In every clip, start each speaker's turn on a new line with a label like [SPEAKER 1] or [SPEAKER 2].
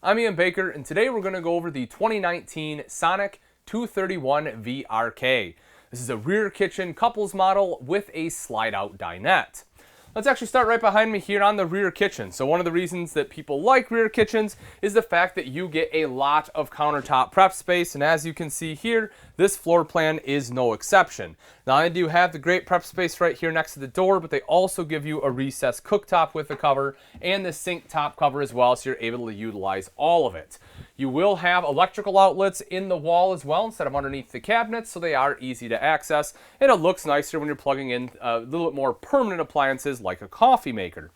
[SPEAKER 1] I'm Ian Baker, and today we're going to go over the 2019 Sonic 231 VRK. This is a rear kitchen couples model with a slide-out dinette. Let's actually start right behind me here on the rear kitchen. So one of the reasons that people like rear kitchens is the fact that you get a lot of countertop prep space, and as you can see here, this floor plan is no exception. Not only do you have the great prep space right here next to the door, but they also give you a recessed cooktop with the cover and the sink top cover as well, so you're able to utilize all of it. You will have electrical outlets in the wall as well instead of underneath the cabinets, so they are easy to access, and it looks nicer when you're plugging in a little bit more permanent appliances like a coffee maker.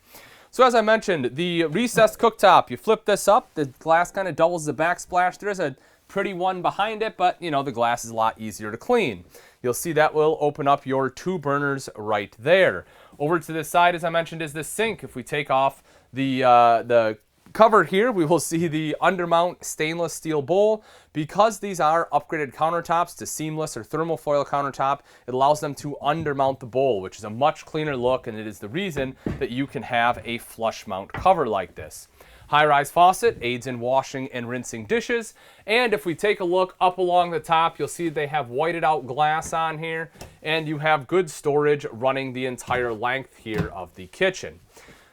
[SPEAKER 1] So as I mentioned, the recessed cooktop, you flip this up, the glass kind of doubles the backsplash. There is a pretty one behind it, but the glass is a lot easier to clean. You'll see that will open up your two burners right there. Over to this side, as I mentioned, is the sink. If we take off the cover here, we will see the undermount stainless steel bowl. Because these are upgraded countertops to seamless or thermofoil countertop, it allows them to undermount the bowl, which is a much cleaner look, and it is the reason that you can have a flush mount cover like this. High-rise faucet aids in washing and rinsing dishes, and if we take a look up along the top, you'll see they have whited out glass on here, and you have good storage running the entire length here of the kitchen.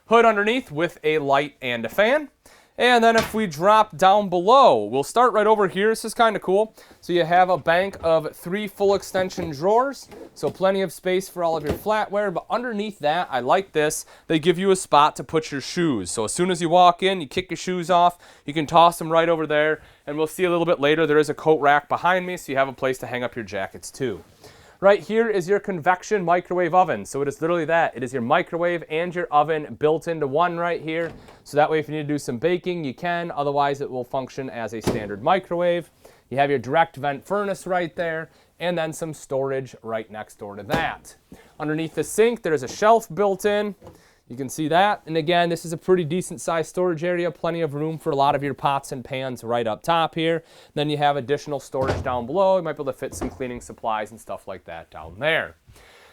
[SPEAKER 1] Hood underneath with a light and a fan. And then if we drop down below, we'll start right over here. This is kind of cool. So you have a bank of 3 full extension drawers, so plenty of space for all of your flatware. But underneath that, I like this, they give you a spot to put your shoes. So as soon as you walk in, you kick your shoes off, you can toss them right over there. And we'll see a little bit later, there is a coat rack behind me, so you have a place to hang up your jackets too. Right here is your Convection microwave oven. So it is literally that. It is your microwave and your oven built into one right here. So that way if you need to do some baking, you can. Otherwise, it will function as a standard microwave. You have your direct vent furnace right there, and then some storage right next door to that. Underneath the sink, there's a shelf built in. You can see that. And again, this is a pretty decent sized storage area. Plenty of room for a lot of your pots and pans right up top here. Then you have additional storage down below. You might be able to fit some cleaning supplies and stuff like that down there.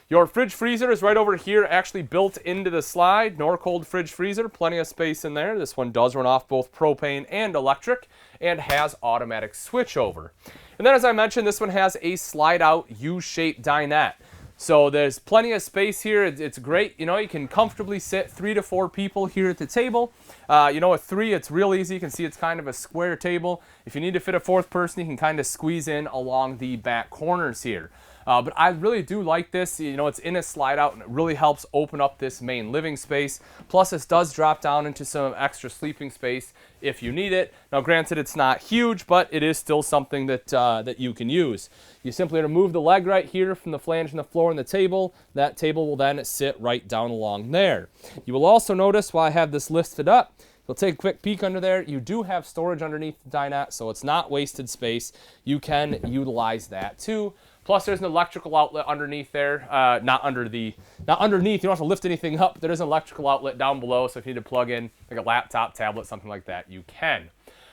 [SPEAKER 1] Your fridge freezer is right over here, actually built into the slide. Norcold fridge freezer, plenty of space in there. This one does run off both propane and electric and has automatic switchover. And then as I mentioned, this one has a slide out U-shaped dinette. So there's plenty of space here. It's great. You can comfortably sit 3 to 4 people here at the table. With 3, it's real easy. You can see it's kind of a square table. If you need to fit a 4th person, you can kind of squeeze in along the back corners here. But I really do like this. It's in a slide out, and it really helps open up this main living space. Plus, this does drop down into some extra sleeping space if you need it. Now, granted, it's not huge, but it is still something that you can use. You simply remove the leg right here from the flange in the floor and the table. That table will then sit right down along there. You will also notice while I have this lifted up, you'll take a quick peek under there. You do have storage underneath the dinette, so it's not wasted space. You can utilize that too. Plus, there's an electrical outlet underneath there. Not underneath. You don't have to lift anything up. There is an electrical outlet down below, so if you need to plug in like a laptop, tablet, something like that, you can.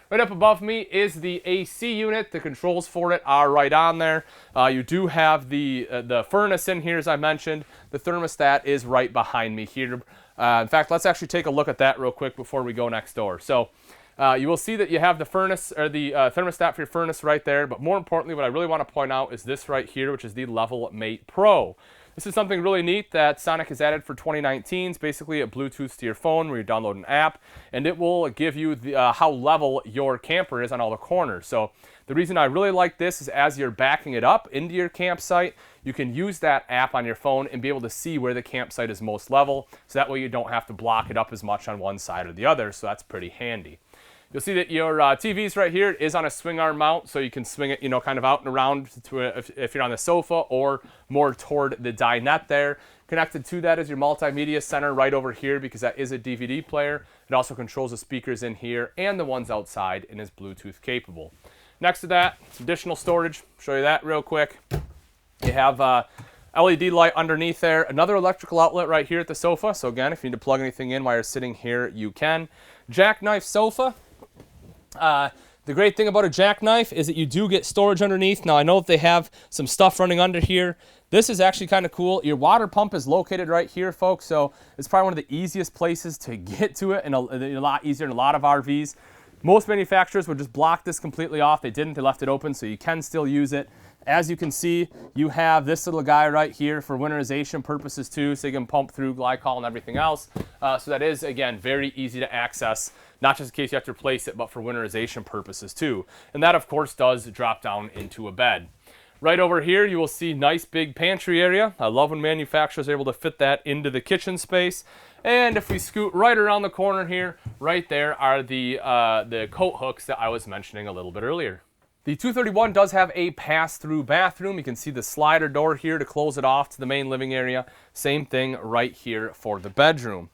[SPEAKER 1] Right up above me is the AC unit. The controls for it are right on there. You do have the furnace in here, as I mentioned. The thermostat is right behind me here. In fact, let's actually take a look at that real quick before we go next door. So you will see that you have the furnace or the thermostat for your furnace right there. But more importantly, what I really want to point out is this right here, which is the Level Mate Pro. This is something really neat that Sonic has added for 2019. It's basically a Bluetooth to your phone where you download an app, and it will give you how level your camper is on all the corners. So the reason I really like this is as you're backing it up into your campsite, you can use that app on your phone and be able to see where the campsite is most level. So that way you don't have to block it up as much on one side or the other. So that's pretty handy. You'll see that your TV's right here is on a swing arm mount, so you can swing it, kind of out and around if you're on the sofa or more toward the dinette there. Connected to that is your Multimedia Center right over here because that is a DVD player. It also controls the speakers in here and the ones outside and is Bluetooth capable. Next to that, some additional storage. Show you that real quick. You have LED light underneath there. Another electrical outlet right here at the sofa. So again, if you need to plug anything in while you're sitting here, you can. Jackknife sofa. The great thing about a jackknife is that you do get storage underneath. Now, I know that they have some stuff running under here. This is actually kind of cool. Your water pump is located right here, folks, so it's probably one of the easiest places to get to it and a lot easier than a lot of RVs. Most manufacturers would just block this completely off. They didn't, they left it open, so you can still use it. As you can see, you have this little guy right here for winterization purposes too, so you can pump through glycol and everything else. So that is, again, very easy to access, not just in case you have to replace it, but for winterization purposes too. And that, of course, does drop down into a bed. Right over here, you will see nice big pantry area. I love when manufacturers are able to fit that into the kitchen space. And if we scoot right around the corner here, right there are the coat hooks that I was mentioning a little bit earlier. The 231 does have a pass-through bathroom. You can see the slider door here to close it off to the main living area. Same thing right here for the bedroom.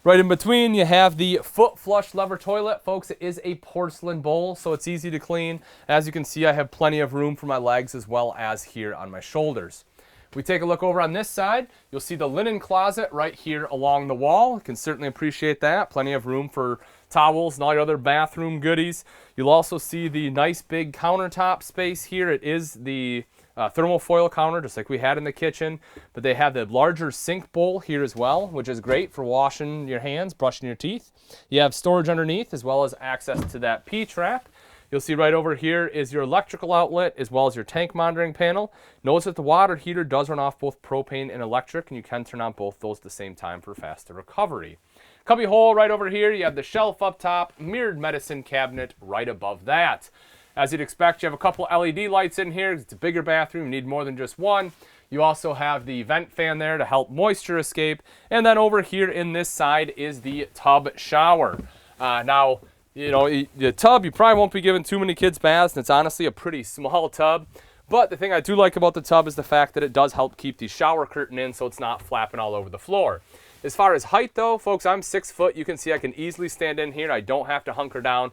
[SPEAKER 1] Right in between, you have the foot flush lever toilet. Folks, it is a porcelain bowl, so it's easy to clean. As you can see, I have plenty of room for my legs as well as here on my shoulders. If we take a look over on this side, you'll see the linen closet right here along the wall. You can certainly appreciate that. Plenty of room for towels and all your other bathroom goodies. You'll also see the nice big countertop space here. It is the thermal foil counter, just like we had in the kitchen, but they have the larger sink bowl here as well, which is great for washing your hands, brushing your teeth. You have storage underneath as well as access to that P-trap. You'll see right over here is your electrical outlet as well as your tank monitoring panel. Notice that the water heater does run off both propane and electric, and you can turn on both those at the same time for faster recovery. Cubby hole right over here, you have the shelf up top, mirrored medicine cabinet right above that. As you'd expect, you have a couple LED lights in here. It's a bigger bathroom, you need more than just one. You also have the vent fan there to help moisture escape. And then over here in this side is the tub shower. Now, you know, the tub, you probably won't be giving too many kids baths, and it's honestly a pretty small tub. But the thing I do like about the tub is the fact that it does help keep the shower curtain in so it's not flapping all over the floor. As far as height though, folks, I'm 6 foot. You can see I can easily stand in here. I don't have to hunker down,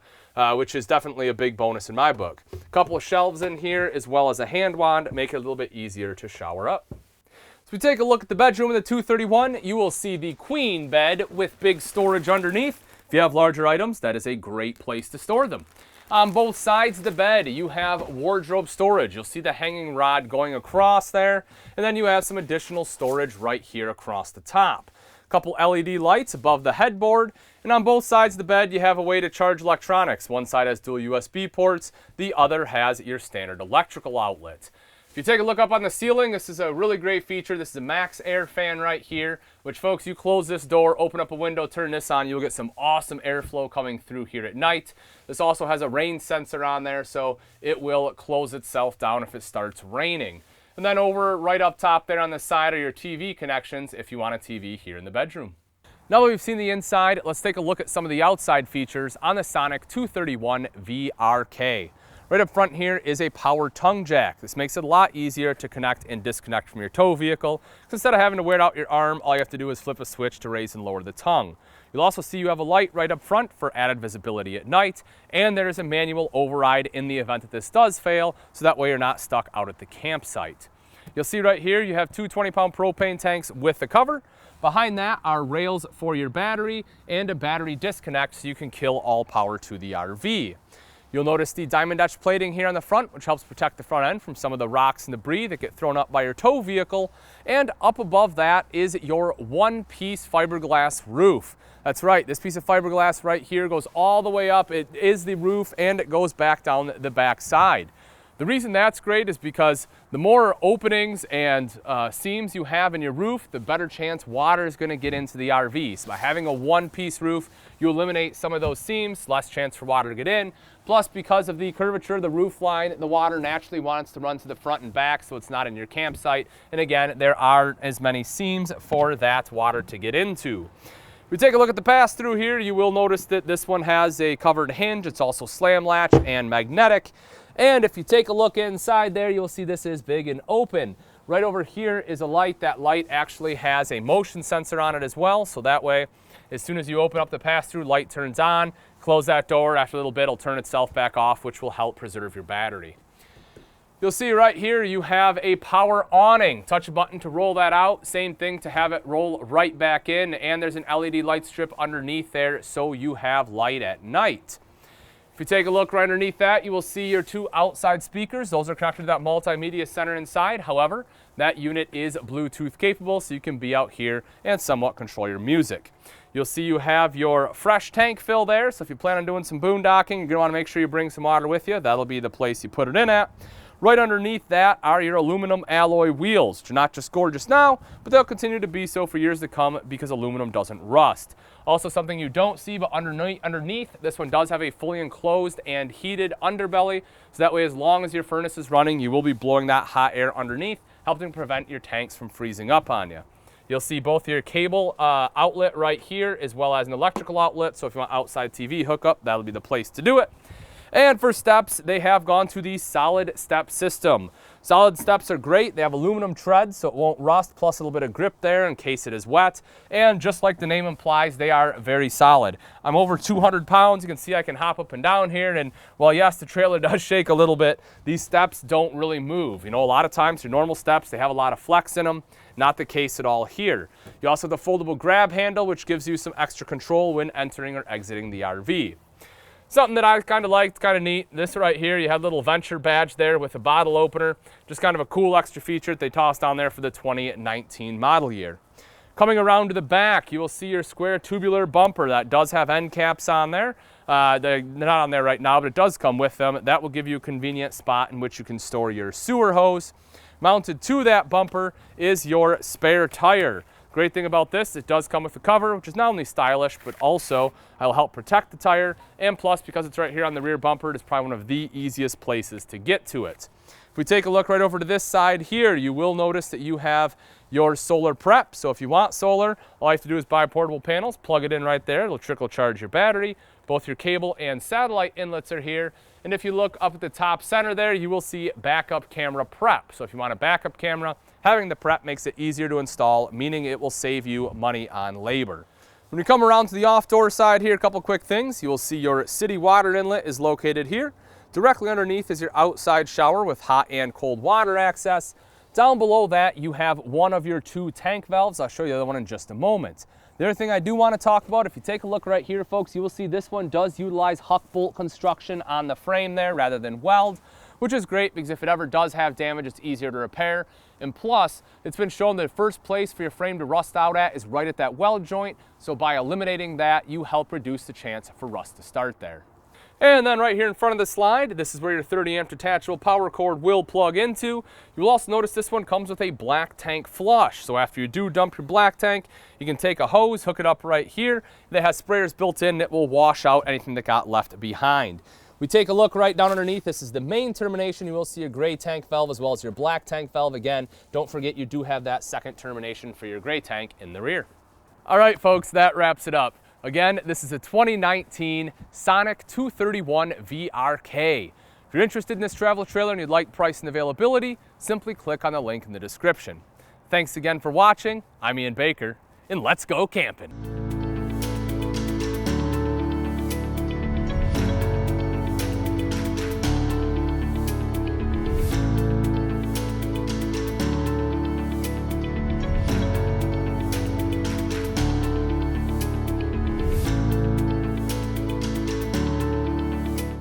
[SPEAKER 1] which is definitely a big bonus in my book. A couple of shelves in here as well as a hand wand make it a little bit easier to shower up. So we take a look at the bedroom in the 231. You will see the queen bed with big storage underneath. If you have larger items, that is a great place to store them. On both sides of the bed, you have wardrobe storage. You'll see the hanging rod going across there, and then you have some additional storage right here across the top. A couple LED lights above the headboard, and on both sides of the bed, you have a way to charge electronics. One side has dual USB ports, the other has your standard electrical outlet. If you take a look up on the ceiling, this is a really great feature. This is a max air fan right here, which, folks, you close this door, open up a window, turn this on, you'll get some awesome airflow coming through here at night. This also has a rain sensor on there, so it will close itself down if it starts raining. And then over right up top there on the side are your TV connections if you want a TV here in the bedroom. Now that we've seen the inside, let's take a look at some of the outside features on the Sonic 231 VRK. Right up front here is a power tongue jack. This makes it a lot easier to connect and disconnect from your tow vehicle. So instead of having to wear out your arm, all you have to do is flip a switch to raise and lower the tongue. You'll also see you have a light right up front for added visibility at night, and there is a manual override in the event that this does fail, so that way you're not stuck out at the campsite. You'll see right here you have two 20-pound propane tanks with the cover. Behind that are rails for your battery and a battery disconnect so you can kill all power to the RV. You'll notice the diamond etched plating here on the front, which helps protect the front end from some of the rocks and debris that get thrown up by your tow vehicle. And up above that is your one-piece fiberglass roof. That's right, this piece of fiberglass right here goes all the way up. It is the roof, and it goes back down the back side. The reason that's great is because the more openings and seams you have in your roof, the better chance water is going to get into the RV. So by having a one-piece roof, you eliminate some of those seams, less chance for water to get in. Plus, because of the curvature of the roof line, the water naturally wants to run to the front and back, so it's not in your campsite. And again, there aren't as many seams for that water to get into. If we take a look at the pass-through here, you will notice that this one has a covered hinge. It's also slam latch and magnetic. And if you take a look inside there, you'll see this is big and open. Right over here is a light. That light actually has a motion sensor on it as well, so that way, as soon as you open up the pass-through, light turns on. Close that door, after a little bit it'll turn itself back off, which will help preserve your battery. You'll see right here you have a power awning. Touch a button to roll that out. Same thing to have it roll right back in, and there's an LED light strip underneath there so you have light at night. If you take a look right underneath that, you will see your 2 outside speakers. Those are connected to that Multimedia Center inside. However, that unit is Bluetooth capable, so you can be out here and somewhat control your music. You'll see you have your fresh tank fill there, so if you plan on doing some boondocking, you're going to want to make sure you bring some water with you. That'll be the place you put it in at. Right underneath that are your aluminum alloy wheels, which are not just gorgeous now, but they'll continue to be so for years to come because aluminum doesn't rust. Also, something you don't see, but underneath, this one does have a fully enclosed and heated underbelly, so that way as long as your furnace is running, you will be blowing that hot air underneath, helping prevent your tanks from freezing up on you. You'll see both your cable outlet right here, as well as an electrical outlet, so if you want outside TV hookup, that'll be the place to do it. And for steps, they have gone to the solid step system. Solid steps are great. They have aluminum treads, so it won't rust, plus a little bit of grip there in case it is wet. And just like the name implies, they are very solid. I'm over 200 pounds. You can see I can hop up and down here. And while yes, the trailer does shake a little bit, these steps don't really move. You know, a lot of times your normal steps, they have a lot of flex in them. Not the case at all here. You also have the foldable grab handle, which gives you some extra control when entering or exiting the RV. Something that I kind of liked, kind of neat, this right here, you have a little Venture badge there with a bottle opener. Just kind of a cool extra feature that they tossed down there for the 2019 model year. Coming around to the back, you will see your square tubular bumper that does have end caps on there. They're not on there right now, but it does come with them. That will give you a convenient spot in which you can store your sewer hose. Mounted to that bumper is your spare tire. Great thing about this, it does come with a cover, which is not only stylish, but also will help protect the tire. And plus, because it's right here on the rear bumper, it is probably one of the easiest places to get to it. If we take a look right over to this side here, you will notice that you have your solar prep. So if you want solar, all you have to do is buy portable panels, plug it in right there. It'll trickle charge your battery. Both your cable and satellite inlets are here. And if you look up at the top center there, you will see backup camera prep. So if you want a backup camera, having the prep makes it easier to install, meaning it will save you money on labor. When you come around to the off-door side here, a couple quick things. You will see your city water inlet is located here. Directly underneath is your outside shower with hot and cold water access. Down below that, you have one of your 2 tank valves. I'll show you the other one in just a moment. The other thing I do want to talk about, if you take a look right here, folks, you will see this one does utilize huck bolt construction on the frame there rather than weld, which is great because if it ever does have damage, it's easier to repair. And plus, it's been shown that the first place for your frame to rust out at is right at that weld joint. So by eliminating that, you help reduce the chance for rust to start there. And then right here in front of the slide, this is where your 30 amp detachable power cord will plug into. You will also notice this one comes with a black tank flush. So after you do dump your black tank, you can take a hose, hook it up right here. That has sprayers built in that will wash out anything that got left behind. We take a look right down underneath. This is the main termination. You will see your gray tank valve as well as your black tank valve. Again, don't forget you do have that second termination for your gray tank in the rear. All right, folks, that wraps it up. Again, this is a 2019 Sonic 231 VRK. If you're interested in this travel trailer and you'd like price and availability, simply click on the link in the description. Thanks again for watching. I'm Ian Baker, and let's go camping.